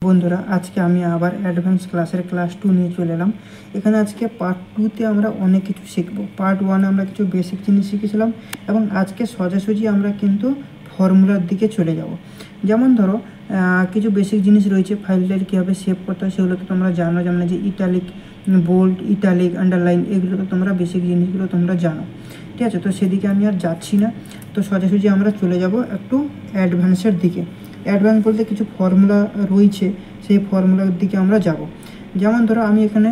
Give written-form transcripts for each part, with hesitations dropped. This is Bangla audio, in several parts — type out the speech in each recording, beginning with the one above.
বন্ধুরা, আজকে আমি আবার অ্যাডভান্স ক্লাসের ক্লাস 2 নিয়ে চলে এলাম। এখানে আজকে পার্ট 2তে আমরা অনেক কিছু শিখব। পার্ট 1 আমরা কিছু বেসিক জিনিস শিখেছিলাম এবং আজকে সোজাসুজি আমরা কিন্তু ফর্মুলার দিকে চলে যাব। যেমন ধরো কিছু বেসিক জিনিস রয়েছে, ফাইলটার কীভাবে সেভ করতে হয় সেগুলো তো তোমরা জানো। যেমন যে ইটালিক, বোল্ড, ইটালিক, আন্ডারলাইন, এগুলো তো তোমরা বেসিক জিনিসগুলো তোমরা জানো। ঠিক আছে, তো সেদিকে আমি আর যাচ্ছি না। তো সোজাসুজি আমরা চলে যাব একটু অ্যাডভান্সের দিকে। অ্যাডভান্স বলতে কিছু ফর্মুলা রয়েছে, সেই ফর্মুলার দিকে আমরা যাব। যেমন ধরো আমি এখানে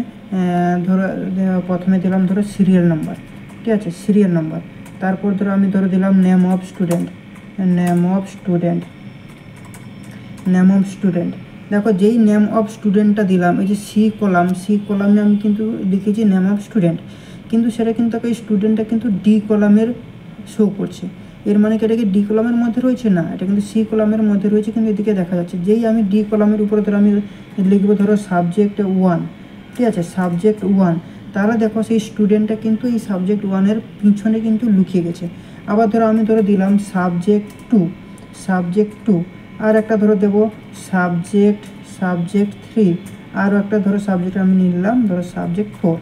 প্রথমে দিলাম ধরো সিরিয়াল নাম্বার। ঠিক আছে, সিরিয়াল নাম্বার। তারপর আমি দিলাম নেম অফ স্টুডেন্ট। দেখো, যেই নেম অফ স্টুডেন্টটা দিলাম, এই যে সি কলামে আমি কিন্তু লিখেছি নেম অফ স্টুডেন্ট, কিন্তু সেটা কিন্তু এই স্টুডেন্টটা কিন্তু ডি কলামের শো করছে। এর মানে কি এটা কি ডি কলামের মধ্যে রয়েছে? না, এটা কিন্তু সি কলামের মধ্যে রয়েছে, কিন্তু এদিকে দেখা যাচ্ছে। যেই আমি ডি কলামের উপরে আমি লিখবো সাবজেক্ট 1। ঠিক আছে, সাবজেক্ট 1, তাহলে দেখো সেই স্টুডেন্টটা কিন্তু এই সাবজেক্ট 1-এর পিছনে কিন্তু লুকিয়ে গেছে। আবার আমি দিলাম সাবজেক্ট 2, আর একটা দেবো সাবজেক্ট 3, আরও একটা সাবজেক্ট আমি নিলাম সাবজেক্ট 4।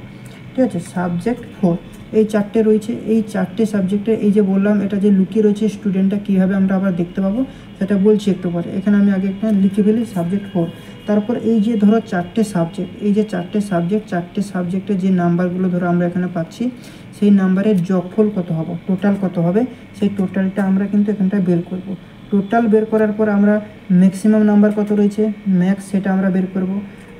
ঠিক আছে, সাবজেক্ট 4, এই চারটে রয়েছে। এই চারটে সাবজেক্টে এই যে বললাম, এটা যে লুকিয়ে রয়েছে স্টুডেন্টটা কীভাবে আমরা আবার দেখতে পাবো সেটা বলছি একটু পরে। এখানে আমি আগে একটা লিখে ফেলি সাবজেক্ট 4। তারপর এই যে চারটে সাবজেক্ট, এই যে চারটে সাবজেক্টের যে নাম্বারগুলো আমরা এখানে পাচ্ছি, সেই নাম্বারের যোগফল কত হবে, টোটাল কত হবে, সেই টোটালটা আমরা কিন্তু এখানটায় বের করব। টোটাল বের করার পর আমরা ম্যাক্সিমাম নাম্বার কত রয়েছে, ম্যাক্স, সেটা আমরা বের করব।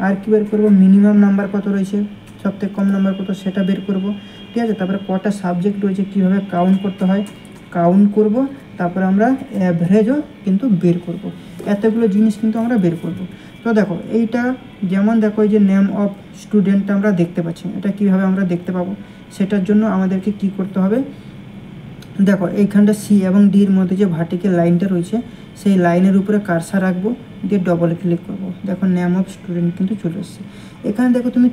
আর কি বের করব, মিনিমাম নাম্বার কত রয়েছে, সবথেকে কম নাম্বার কত, সেটা বের করব। ঠিক আছে, তারপরে কটা সাবজেক্ট রয়েছে, কীভাবে কাউন্ট করতে হয় কাউন্ট করব। তারপরে আমরা অ্যাভারেজও কিন্তু বের করব। এতগুলো জিনিস কিন্তু আমরা বের করব। তো দেখো, এইটা যেমন দেখো, এই যে নেম অফ স্টুডেন্টটা আমরা দেখতে পাচ্ছি, এটা কীভাবে আমরা দেখতে পাবো, সেটার জন্য আমাদেরকে কি করতে হবে। দেখো, এইখানটা সি এবং ডির মধ্যে যে ভার্টিক্যাল লাইনটা রয়েছে, সেই লাইনের উপরে কার্সার রাখবো, দিয়ে ডবল ক্লিক করব। দেখো, নেম অফ স্টুডেন্ট কিন্তু চলে এসছে। এখানে দেখো তুমি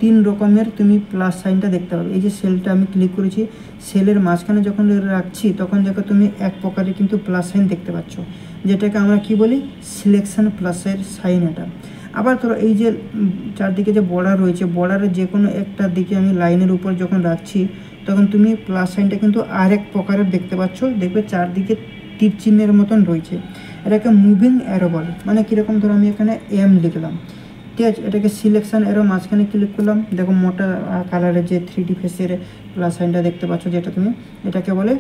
তিন রকমের তুমি প্লাস সাইনটা দেখতে পাবে। এই যে সেলটা আমি ক্লিক করেছি, সেলের মাঝখানে যখন রাখছি তখন দেখো তুমি এক প্রকারের কিন্তু প্লাস সাইন দেখতে পাচ্ছ, যেটাকে আমরা কি বলি, সিলেকশন প্লাসের সাইন। এটা আবার এই যে চারদিকে যে বর্ডার রয়েছে, বর্ডারের যে কোনো একটা দিকে আমি লাইনের উপর যখন রাখছি, তখন তুমি প্লাস সাইনটা কিন্তু আরেক প্রকারের দেখতে পাচ্ছ। দেখবে চারদিকে তীর চিহ্নের মতন রয়েছে, এটাকে মুভিং অ্যারো বলে। মানে কীরকম, আমি এখানে এম লিখলাম। ঠিক আছে, এটাকে সিলেকশন অ্যারো মাঝখানে ক্লিক করলাম। দেখো, মোটা কালারের যে 3D ফেসের প্লাস সাইনটা দেখতে পাচ্ছ, যেটা তুমি এটাকে বলে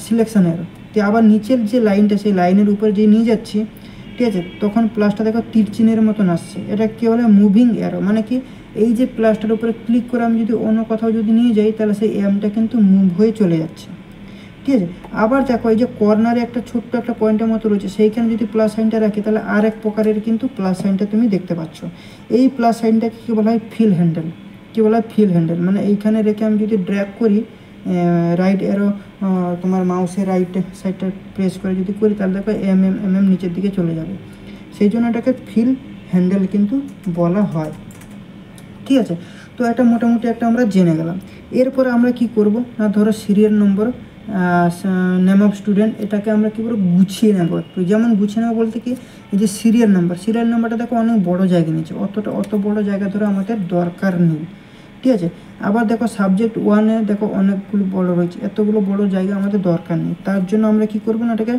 সিলেকশন অ্যারো। তো আবার নিচের যে লাইনটা, সেই লাইনের উপর যে নিয়ে যাচ্ছি, ঠিক আছে, তখন প্লাসটা দেখো তীর চিহ্নের মতন আসছে, এটা কী বলে, মুভিং অ্যারো। মানে কি, এই যে প্লাসটার উপরে ক্লিক করে আমি যদি অন্য কোথাও যদি নিয়ে যাই, তাহলে সেই এমটা কিন্তু মুভ হয়ে চলে যাচ্ছে। ঠিক আছে, আবার দেখো, এই যে কর্নারে একটা ছোট্ট একটা পয়েন্টের মতো রয়েছে, সেইখানে যদি প্লাস সাইনটা রাখি, তাহলে আর এক প্রকারের কিন্তু প্লাস সাইনটা তুমি দেখতে পাচ্ছ। এই প্লাস সাইনটাকে কী বলা হয়, ফিল হ্যান্ডেল। কী বলা হয়, ফিল হ্যান্ডেল। মানে এইখানে রেখে আমি যদি ড্র্যাগ করি, রাইট অ্যারো তোমার মাউসের রাইট সাইডটা প্রেস করে যদি করি, তাহলে দেখো এম নিচের দিকে চলে যাবে। সেই জন্য এটাকে ফিল হ্যান্ডেল কিন্তু বলা হয়। ঠিক আছে, তো এটা মোটামুটি একটা আমরা জেনে গেলাম। এরপরে আমরা কি করব না, ধরো serial number, name of student, এটাকে আমরা কী করবো, গুছিয়ে নেবো একটু। যেমন গুছিয়ে নেবো বলতে কি, এই যে সিরিয়াল নাম্বারটা দেখো অনেক বড় জায়গা নিয়েছে, অত বড় জায়গা ধরে আমাদের দরকার নেই। ঠিক আছে, আবার দেখো সাবজেক্ট 1-এ দেখো অনেকগুলো বড় রয়েছে, এতগুলো বড় জায়গা আমাদের দরকার নেই। তার জন্য আমরা কি করবো না, এটাকে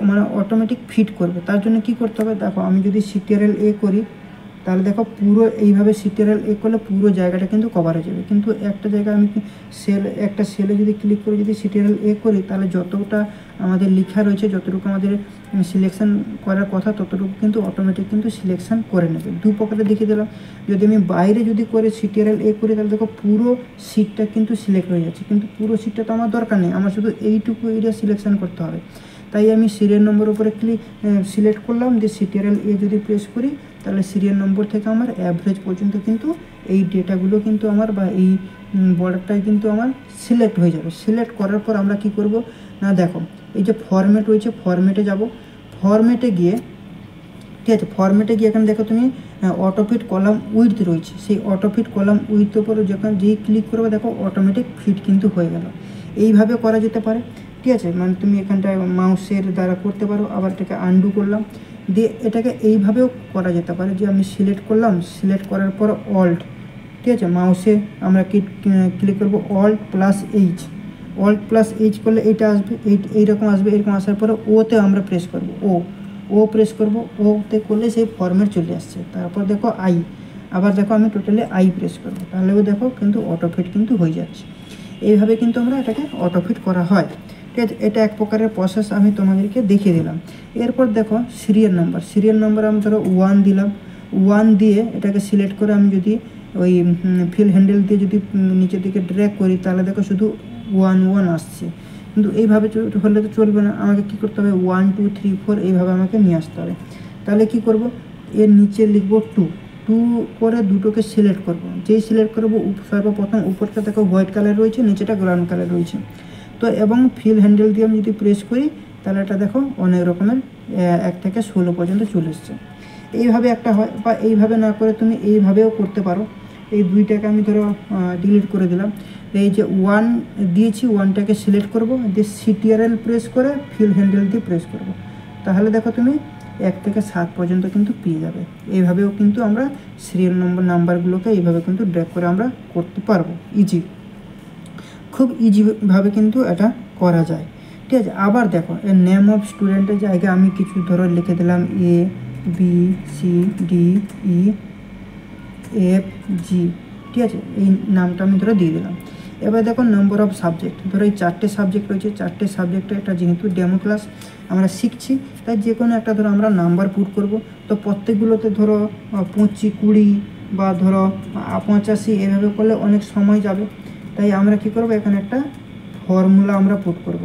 মানে অটোমেটিক ফিট করবে। তার জন্য কি করতে হবে, দেখো আমি যদি সিটিআরএল এ করি, তাহলে দেখো পুরো এইভাবে সিটিআরএল এ করলে পুরো জায়গাটা কিন্তু কভার হয়ে যাবে। কিন্তু একটা জায়গায় আমি একটা সেলে যদি ক্লিক করে যদি সিটিআরএল এ করি, তাহলে যতটা আমাদের লেখা রয়েছে, যতটুকু আমাদের সিলেকশন করার কথা, ততটুকু কিন্তু অটোমেটিক কিন্তু সিলেকশন করে নেবে। দু প্রকারে দেখিয়ে দিলাম। যদি আমি বাইরে যদি করে সিটিআরএল এ করি, তাহলে দেখো পুরো সিটটা কিন্তু সিলেক্ট হয়ে যাচ্ছে, কিন্তু পুরো সিটটা তো আমার দরকার নেই, আমার শুধু এইটুকু এরিয়া সিলেকশন করতে হবে। তাই আমি সিরিয়াল নম্বর উপরে সিলেক্ট করলাম, যে সিটিআরএল এ যদি প্রেস করি, তাহলে সিরিয়াল নম্বর থেকে আমার অ্যাভারেজ পর্যন্ত কিন্তু এই ডেটাগুলো কিন্তু আমার, বা এই বর্ডারটাই কিন্তু আমার সিলেক্ট হয়ে যাবে। সিলেক্ট করার পর আমরা কি করব না, দেখো এই যে ফরম্যাট রয়েছে, ফরম্যাটে যাব। ফরম্যাটে গিয়ে, ঠিক আছে, ফরম্যাটে গিয়ে এখানে দেখো তুমি অটোফিট কলাম উইথ রয়েছে, সেই অটোফিট কলাম উইথের উপরে যখন যেই ক্লিক করবে, দেখো অটোমেটিক ফিট কিন্তু হয়ে গেল। এইভাবে করা যেতে পারে। ঠিক আছে, মানে তুমি এখানটায় মাউসের দ্বারা করতে পারো। আবার এটাকে আনডু করলাম, দিয়ে এটাকে এইভাবেও করা যেতে পারে যে আমি সিলেক্ট করলাম, সিলেক্ট করার পর অল্ট, ঠিক আছে, মাউসে আমরা ক্লিক করবো Alt+H, Alt+H করলে এইটা আসবে, এইরকম আসবে। এরকম আসার পরে ওতে আমরা প্রেস করব, ও প্রেস করব, ওতে করলে সেই ফর্মেট চলে আসছে। তারপর দেখো আই, আবার দেখো আমি টোটালি আই প্রেস করবো, তাহলেও দেখো কিন্তু অটোফিট কিন্তু হয়ে যাচ্ছে। এইভাবে কিন্তু আমরা এটাকে অটোফিট করা হয়, ঠিক আছে। এটা এক প্রকারের প্রসেস আমি তোমাদেরকে দেখিয়ে দিলাম। এরপর দেখো সিরিয়াল নাম্বার আমি ধরো 1 দিলাম, 1 দিয়ে এটাকে সিলেক্ট করে আমি যদি ওই ফিল হ্যান্ডেল দিয়ে যদি নিচের দিকে ড্র্যাগ করি, তাহলে দেখো শুধু 1 আসছে। কিন্তু এইভাবে হলে তো চলবে না, আমাকে কী করতে হবে 1 2 3 4 এইভাবে আমাকে নিয়ে আসতে হবে। তাহলে কি করব, এর নিচে লিখব 2 করে দুটোকে সিলেক্ট করব। যেই সিলেক্ট করব সর্বপ্রথম উপরটা দেখো হোয়াইট কালার রয়েছে, নিচেটা ব্রাউন কালার রয়েছে। তো এবং ফিল হ্যান্ডেল দিয়ে আমি যদি প্রেস করি, তাহলে এটা দেখো অনেক রকমের 1 থেকে 16 পর্যন্ত চলে এসছে। এইভাবে একটা হয়, বা এইভাবে না করে তুমি এইভাবেও করতে পারো। এই 2টাকে আমি ধরো ডিলিট করে দিলাম। এই যে 1 দিয়েছি, 1টাকে সিলেক্ট করব, দিয়ে CTRL প্রেস করে ফিল হ্যান্ডেল দিয়ে প্রেস করব, তাহলে দেখো তুমি 1 থেকে 7 পর্যন্ত কিন্তু পেয়ে যাবে। এইভাবেও কিন্তু আমরা সিরিয়াল নাম্বারগুলোকে এইভাবে কিন্তু ড্র্যাগ করে আমরা করতে পারবো, খুব ইজিভাবে কিন্তু এটা করা যায়, ঠিক আছে। আবার দেখো এর নেম অফ স্টুডেন্টের জায়গায় আমি কিছু ধরো লিখে দিলাম ABCDEFG, ঠিক আছে, এই নামটা আমি ধরো দিয়ে দিলাম। এবার দেখো নম্বর অফ সাবজেক্ট, ধরো এই 4টে সাবজেক্ট রয়েছে, 4টে সাবজেক্টে এটা যেহেতু ডেমো ক্লাস আমরা শিখছি, তাই যে কোনো একটা ধরো আমরা নাম্বার পুট করব। তো প্রত্যেকগুলোতে ধরো 25 20 বা ধরো 85 এভাবে করলে অনেক সময় যাবে। তাই আমরা কি করব, এখানে একটা ফর্মুলা আমরা পুট করব।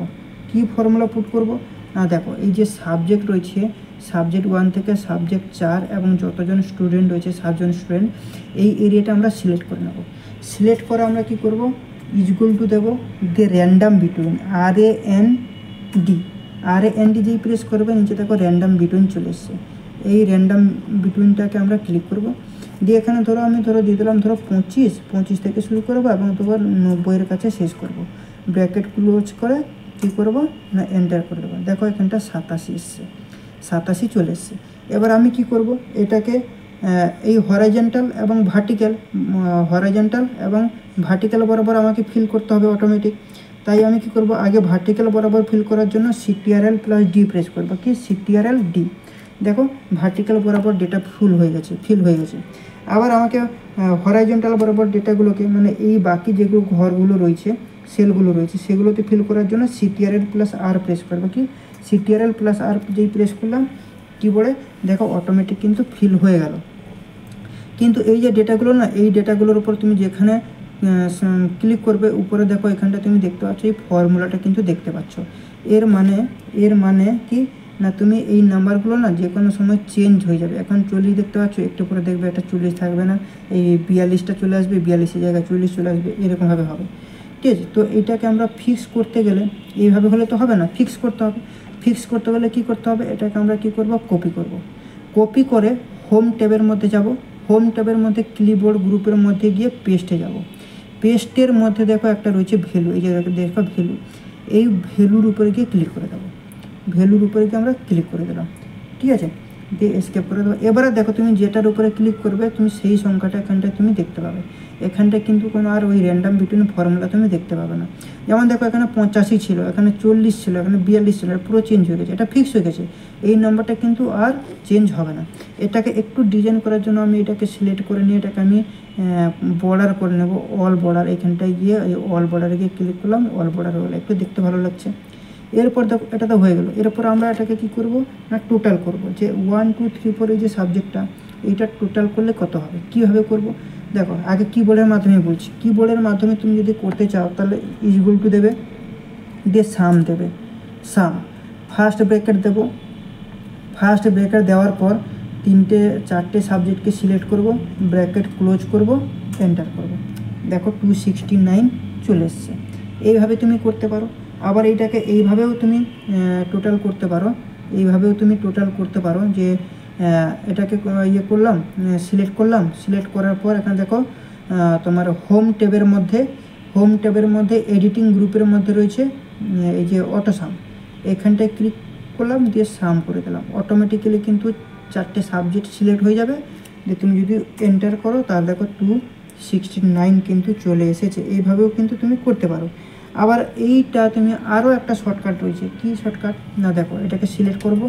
কি ফর্মুলা পুট করব না, দেখো এই যে সাবজেক্ট রয়েছে, সাবজেক্ট 1 থেকে সাবজেক্ট 4 এবং যতজন স্টুডেন্ট রয়েছে 7জন স্টুডেন্ট, এই এরিয়াটা আমরা সিলেক্ট করে নেব। সিলেক্ট করে আমরা কি করব, ইকুয়াল টু দেবো দিয়ে র্যান্ডাম বিটুইন RAND যেই প্রেস করবে, নিচে দেখো র্যান্ডাম বিটুইন চলে এসছে। এই র্যান্ডাম বিটুইনটাকে আমরা ক্লিক করব, দিয়ে এখানে ধরো আমি দিয়ে দিলাম ধরো 25 থেকে শুরু করবো এবং তোমার 90-এর কাছে শেষ করব। ব্র্যাকেট ক্লোজ করে কী করব না, এন্টার করে দেবো। দেখো এখানটা 87 এসছে, 87 চলে এসছে। এবার আমি কি করব, এটাকে এই হরাইজন্টাল এবং ভার্টিক্যাল বরাবর আমাকে ফিল করতে হবে অটোমেটিক। তাই আমি কি করব, আগে ভার্টিক্যাল বরাবর ফিল করার জন্য CTRL+D প্রেস করব, কি CTRL+D। দেখো ভার্টিক্যাল বরাবর ডেটা ফিল হয়ে গেছে। আবার আমাকে হরাইজন্টাল বরাবর ডেটাগুলোকে, মানে এই বাকি যেগুলো ঘরগুলো রয়েছে, সেলগুলো রয়েছে, সেগুলোতে ফিল করার জন্য CTRL+R প্রেস করবো, কি CTRL+R যেই প্রেস করলাম কিবোর্ডে, দেখো অটোমেটিক কিন্তু ফিল হয়ে গেল। কিন্তু এই যে ডেটাগুলো না, এই ডেটাগুলোর উপর তুমি যেখানে ক্লিক করবে, উপরে দেখো এখানটা তুমি দেখতে পাচ্ছ এই ফর্মুলাটা কিন্তু দেখতে পাচ্ছ। এর মানে কি না, তুমি এই নাম্বারগুলো না যে কোনো সময় চেঞ্জ হয়ে যাবে। এখন 40 দেখতে পাচ্ছ, একটু পরে দেখবে এটা 40 থাকবে না, এই 42টা চলে আসবে, 42-এর জায়গায় 40 চলে আসবে, এরকমভাবে হবে, ঠিক আছে। তো এইটাকে আমরা ফিক্স করতে গেলে এইভাবে হলে তো হবে না, ফিক্স করতে গেলে কী করতে হবে, এটাকে আমরা কী করব, কপি করে হোম ট্যাবের মধ্যে যাব। হোম ট্যাবের মধ্যে ক্লিপবোর্ড গ্রুপের মধ্যে গিয়ে পেস্টে যাব। পেস্টের মধ্যে দেখো একটা রয়েছে ভ্যালু, এই যে দেখো ভ্যালু, এই ভ্যালুর উপরে গিয়ে ক্লিক করে দেবো। আমরা ক্লিক করে দিলাম, ঠিক আছে, দিয়ে এসকেপ করে দেবো। এবারে দেখো তুমি যেটার উপরে ক্লিক করবে, তুমি সেই সংখ্যাটা এখানটায় তুমি দেখতে পাবে। এখানটায় কিন্তু কোনো আর ওই র্যান্ডাম বিটুইন ফর্মুলা তুমি দেখতে পাবে না। যেমন দেখো এখানে 85 ছিল, এখানে 40 ছিল, এখানে 42 ছিল, পুরো চেঞ্জ হয়ে গেছে, এটা ফিক্স হয়ে গেছে। এই নাম্বারটা কিন্তু আর চেঞ্জ হবে না। এটাকে একটু ডিজাইন করার জন্য আমি এটাকে সিলেক্ট করে নিয়ে এটাকে আমি বর্ডার করে নেব, অল বর্ডার। এখানটায় গিয়ে এই অল বর্ডারে গিয়ে ক্লিক করলাম, অল বর্ডার হলো, একটু দেখতে ভালো লাগছে। এরপর দেখো এটা তো হয়ে গেল। এরপর আমরা এটাকে কি করব না, টোটাল করব, যে 1 2 3 4 এই যে সাবজেক্টটা, এইটা টোটাল করলে কত হবে, কীভাবে করব দেখো। আগে কিবোর্ডের মাধ্যমে বলছি, কিবোর্ডের মাধ্যমে তুমি যদি করতে চাও তাহলে ইকুয়াল টু দেবে, দিয়ে সাম দেবে, ফার্স্ট ব্র্যাকেট দেবো। ফার্স্ট ব্র্যাকেট দেওয়ার পর 4টে সাবজেক্টকে সিলেক্ট করব, ব্র্যাকেট ক্লোজ করব, এন্টার করব। দেখো 269 চলে এসছে। এইভাবে তুমি করতে পারো। আবার এইটাকে এইভাবেও তুমি টোটাল করতে পারো, যে এটাকে করলাম, সিলেক্ট করার পর এখানে দেখো তোমার হোম ট্যাবের মধ্যে এডিটিং গ্রুপের মধ্যে রয়েছে এই যে অটোসাম, এখানটায় করলাম, দিয়ে সাম করে দিলাম, অটোমেটিক্যালি কিন্তু 4টে সাবজেক্ট সিলেক্ট হয়ে যাবে। দিয়ে তুমি যদি এন্টার করো তাহলে দেখো 269 কিন্তু চলে এসেছে। এইভাবেও কিন্তু তুমি করতে পারো। আবার এইটা তুমি আরও একটা শর্টকাট রয়েছে। কি শর্টকাট না, দেখো এটাকে সিলেক্ট করব,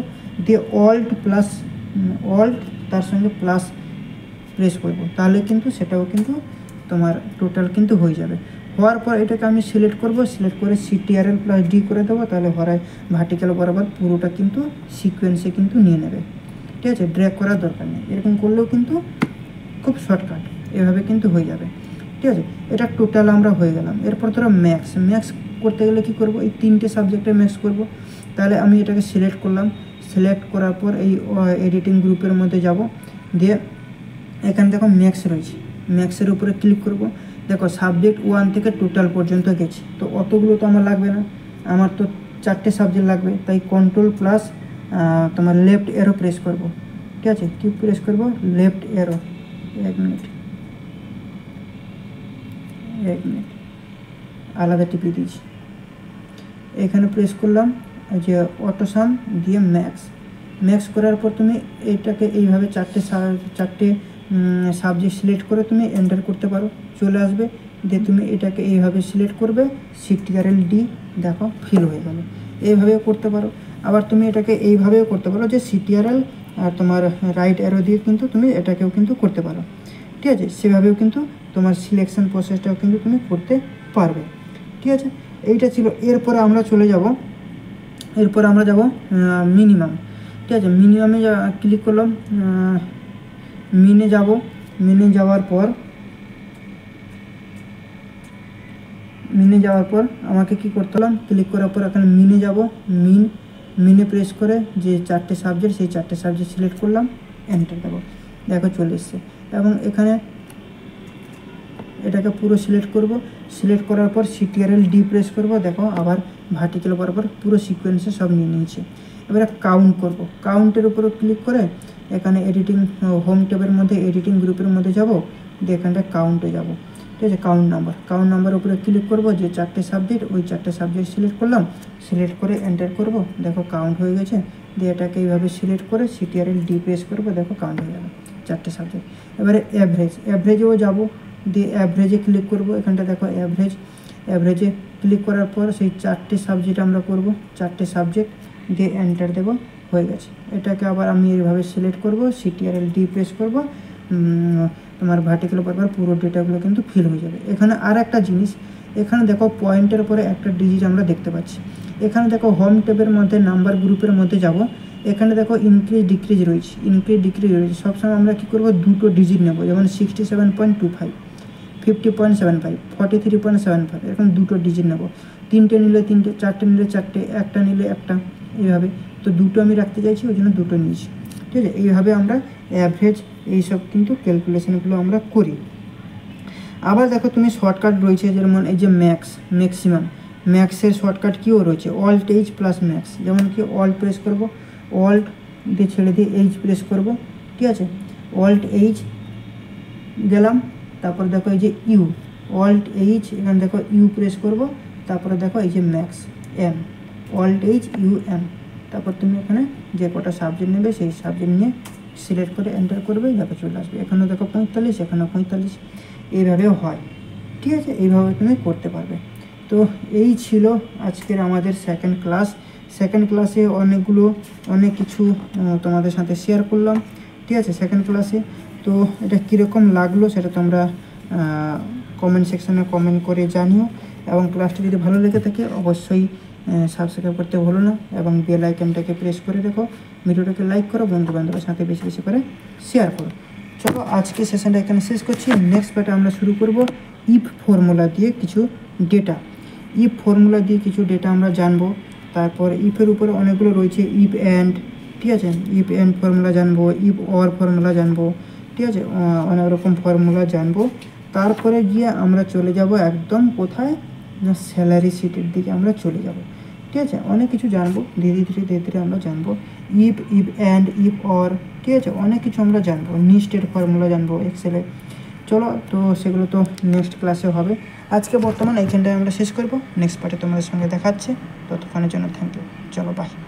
দিয়ে অল্ট তার সঙ্গে প্লাস প্রেস করব, তাহলে কিন্তু সেটাও কিন্তু তোমার টোটাল কিন্তু হয়ে যাবে। হওয়ার পর এটাকে আমি সিলেক্ট করব, সিলেক্ট করে CTRL+D করে দেবো, তাহলে ভার্টিক্যাল বরাবর পুরোটা কিন্তু সিকোয়েন্সে কিন্তু নিয়ে নেবে। ঠিক আছে, ড্র্যাগ করার দরকার নেই, এরকম করলেও কিন্তু খুব শর্টকাট, এভাবে কিন্তু হয়ে যাবে। ঠিক আছে, এটা টোটাল আমরা হয়ে গেলাম। এরপর ধরো ম্যাক্স করতে গেলে কি করব, এই 3টে সাবজেক্টে ম্যাক্স করব। তাহলে আমি এটাকে সিলেক্ট করলাম, সিলেক্ট করার পর এই এডিটিং গ্রুপের মধ্যে যাব, দিয়ে এখানে দেখো ম্যাক্স রয়েছে, ম্যাক্সের উপরে ক্লিক করব। দেখো সাবজেক্ট 1 থেকে টোটাল পর্যন্ত গেছে, তো অতগুলো তো আমার লাগবে না, আমার তো 4টে সাবজেক্ট লাগবে। তাই কন্ট্রোল প্লাস তোমার লেফট এরো প্রেস করব। ঠিক আছে, কি প্রেস করব, লেফট এরো, 1 মিনিট আলাদা টিপে দিয়েছি। এখানে প্রেস করলাম যে অটোসাম, দিয়ে ম্যাক্স করার পর তুমি এইটাকে এইভাবে 4টে সাবজেক্ট সিলেক্ট করে তুমি এন্টার করতে পারো, চলে আসবে। দিয়ে তুমি এটাকে এইভাবে সিলেক্ট করবে, CTRL+D, দেখো ফিল হয়ে গেল। এইভাবেও করতে পারো। আবার তুমি এটাকে এইভাবেও করতে পারো যে CTRL আর তোমার রাইট অ্যারো দিয়ে কিন্তু তুমি এটাকেও কিন্তু করতে পারো। ঠিক আছে, সেভাবেও কিন্তু তোমার সিলেকশন প্রসেসটাও কিন্তু তুমি করতে পারবে। ঠিক আছে, এইটা ছিল। এরপরে আমরা চলে যাব, এরপরে আমরা যাব মিনিমাম। ঠিক আছে, মিনিমামে ক্লিক করলাম, মিনে যাব, মিনে যাওয়ার পর আমাকে কি করতে হলাম, ক্লিক করার পর এখানে মিনে যাব, মিনে প্রেস করে যে 4টে সাবজেক্ট, সেই 4টে সাবজেক্ট সিলেক্ট করলাম, এন্টার দেবো, দেখো চলে এসছে। এবং এখানে এটাকে পুরো সিলেক্ট করব, সিলেক্ট করার পর CTRL+D প্রেস করব, দেখো আবার ভার্টিক্যাল বরাবর পুরো সিকোয়েন্সে সব নিয়ে নিয়েছি। এবারে কাউন্ট করব, কাউন্টের উপরে ক্লিক করে এখানে এডিটিং হোম ট্যাবের মধ্যে এডিটিং গ্রুপের মধ্যে যাব, দিয়ে এখানটা কাউন্টে যাব। ঠিক আছে, কাউন্ট নাম্বার উপরে ক্লিক করব, যে 4টে সাবজেক্ট, ওই 4টে সাবজেক্ট সিলেক্ট করলাম, সিলেক্ট করে এন্টার করব, দেখো কাউন্ট হয়ে গেছে। দিয়ে এটাকে এইভাবে সিলেক্ট করে CTRL+D প্রেস করব, দেখো কাউন্ট হয়ে যাবে 4টে সাবজেক্ট। এবারে অ্যাভারেজেও যাব, দিয়ে অ্যাভারেজে ক্লিক করব, এখানটা দেখো অ্যাভারেজে ক্লিক করার পর সেই 4টে সাবজেক্ট আমরা করব, 4টে সাবজেক্ট, দিয়ে এন্টার দেব, হয়ে গেছে। এটাকে আবার আমি এইভাবে সিলেক্ট করব, CTRL+D প্রেস করব, তোমার ভার্টিক্যাল বরাবর পুরো ডেটাগুলো কিন্তু ফিল হয়ে যাবে। এখানে আর একটা জিনিস, এখানে দেখো পয়েন্টের পরে একটা ডিজিট আমরা দেখতে পাচ্ছি। এখানে দেখো হোম ট্যাবের মধ্যে নাম্বার গ্রুপের মধ্যে যাব, এখানে দেখো ইনক্রিজ ডিক্রিজ রয়েছে, সবসময় আমরা কী করবো, 2টো ডিজিট নেব, যেমন 67.25, 50.75, 43.75, এরকম 2টো ডিজিট নেব। 3টে নিলে 3টে, 4টে নিলে 4টে, একটা নিলে একটা, এইভাবে। তো 2টো আমি রাখতে চাইছি, ওই জন্য 2টো নিয়েছি। ঠিক আছে, এইভাবে আমরা অ্যাভারেজ এইসব কিন্তু ক্যালকুলেশনগুলো আমরা করি। আবার দেখো তুমি শর্টকাট রয়েছে, যেমন এই যে ম্যাক্সের শর্টকাট কীও রয়েছে, Alt+H+Max, যেমন কি অল্ট প্রেস করব, অল্ট দিয়ে ছেড়ে দিয়ে H প্রেস করব। ঠিক আছে, Alt+H গেলাম, তারপর দেখো এই যে Alt+H, এখানে দেখো ইউ প্রেস করব, তারপরে দেখো এই যে ম্যাক্স, M, Alt+H+U+M, তারপর তুমি এখানে যে কটা সাবজেক্ট নেবে সেই সাবজেক্ট নিয়ে সিলেক্ট করে এন্টার করবে, দেখো চলে আসবে। এখানেও দেখো 45, এখানেও 45, এইভাবেও হয়। ঠিক আছে, এইভাবে তুমি করতে পারবে। তো এই ছিল আজকের আমাদের সেকেন্ড ক্লাসে অনেক কিছু তোমাদের সাথে শেয়ার করলাম। ঠিক আছে, সেকেন্ড ক্লাসে। তো এটা কীরকম লাগলো সেটা তোমরা কমেন্ট সেকশানে কমেন্ট করে জানিও, এবং ক্লাসটা যদি ভালো লেগে থাকে অবশ্যই সাবস্ক্রাইব করতে ভুলো না, এবং বেল আইকনটাকে প্রেস করে রেখো, ভিডিওটাকে লাইক করো, বন্ধুবান্ধবের সাথে বেশি বেশি করে শেয়ার করো। চলো আজকে সেশনটা এখানে শেষ করছি। নেক্সট পার্টে আমরা শুরু করব ইফ ফর্মুলা দিয়ে কিছু ডেটা আমরা জানবো। তারপর ইফের উপরে অনেকগুলো রয়েছে, ইফ অ্যান্ড, ঠিক আছে, ইফ অ্যান্ড ফর্মুলা জানবো, ইফ অর ফর্মুলা জানবো। ঠিক আছে, অনেক রকম ফর্মুলা জানবো। তারপরে গিয়ে আমরা চলে যাব একদম কোথায় না, স্যালারি শিটের দিকে আমরা চলে যাব। ঠিক আছে, অনেক কিছু জানবো, ধীরে ধীরে আমরা জানবো ইফ অ্যান্ড, ইফ অর। ঠিক আছে, অনেক কিছু আমরা জানবো, নিস্টের ফর্মুলা জানবো এক্সেলে। চলো, তো সেগুলো তো নেক্সট ক্লাসে হবে। আজকে বর্তমান এইখানটায় আমরা শেষ করবো, নেক্সট পার্টে তোমাদের সঙ্গে দেখাচ্ছে। ততক্ষণের জন্য থ্যাংক ইউ, চলো বাই।